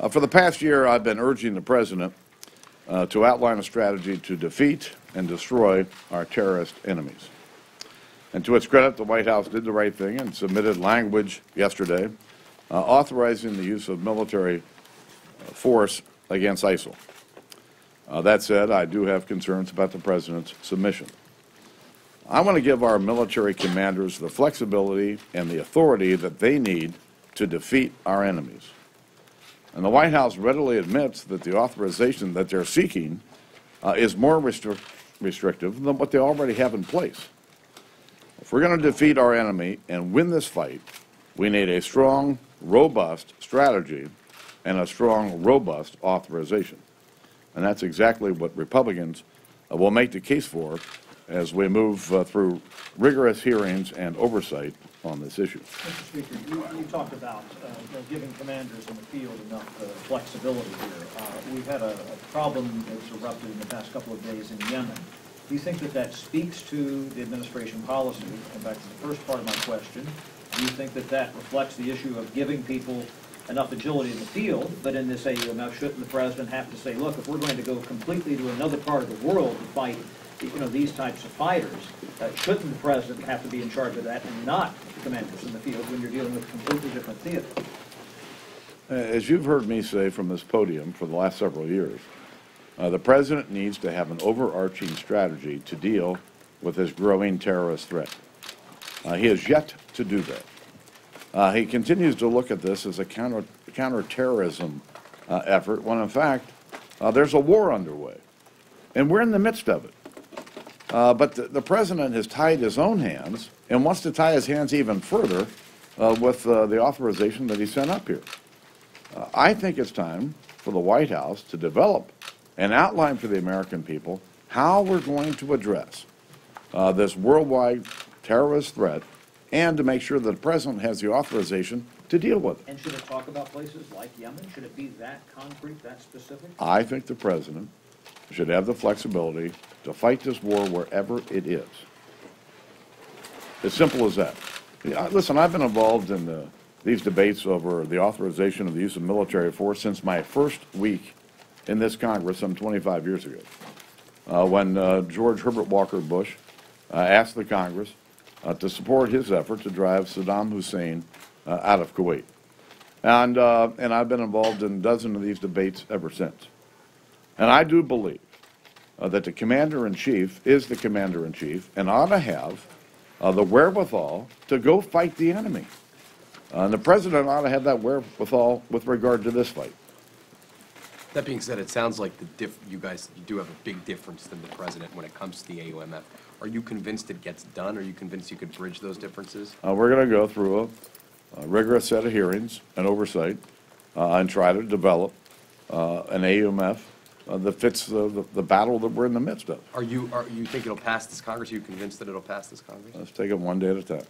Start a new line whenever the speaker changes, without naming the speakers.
For the past year, I've been urging the President to outline a strategy to defeat and destroy our terrorist enemies. And to its credit, the White House did the right thing and submitted language yesterday authorizing the use of military force against ISIL. That said, I do have concerns about the President's submission. I want to give our military commanders the flexibility and the authority that they need to defeat our enemies. And the White House readily admits that the authorization that they're seeking is more restrictive than what they already have in place. If we're going to defeat our enemy and win this fight, we need a strong, robust strategy and a strong, robust authorization. And that's exactly what Republicans will make the case for as we move through rigorous hearings and oversight on this issue.
Mr. Speaker, you talked about giving commanders in the field enough flexibility here. We've had a problem that's erupted in the past couple of days in Yemen. Do you think that that speaks to the administration policy? And back to the first part of my question, do you think that that reflects the issue of giving people enough agility in the field, but in this AUMF, shouldn't the President have to say, look, if we're going to go completely to another part of the world to fight these types of fighters, shouldn't the President have to be in charge of that and not the commanders in the field when you're dealing with a completely different theater?
As you've heard me say from this podium for the last several years, the President needs to have an overarching strategy to deal with this growing terrorist threat. He has yet to do that. He continues to look at this as a counterterrorism effort, when in fact there's a war underway, and we're in the midst of it. But the President has tied his own hands and wants to tie his hands even further with the authorization that he sent up here. I think it's time for the White House to develop an outline for the American people how we're going to address this worldwide terrorist threat and to make sure that the President has the authorization to deal with it.
And should it talk about places like Yemen? Should it be that concrete, that specific?
I think the President should have the flexibility to fight this war wherever it is. As simple as that. Listen, I've been involved in these debates over the authorization of the use of military force since my first week in this Congress some 25 years ago, when George Herbert Walker Bush asked the Congress to support his effort to drive Saddam Hussein out of Kuwait. And I've been involved in dozens of these debates ever since. And I do believe that the Commander-in-Chief is the Commander-in-Chief and ought to have the wherewithal to go fight the enemy. And the President ought to have that wherewithal with regard to this fight.
That being said, it sounds like you guys do have a big difference than the President when it comes to the AUMF. Are you convinced it gets done? Are you convinced you could bridge those differences? We're
going to go through a rigorous set of hearings and oversight and try to develop an AUMF that fits the battle that we're in the midst of.
Are you think it'll pass this Congress? Are you convinced that it'll pass this Congress?
Let's take it one day at a time.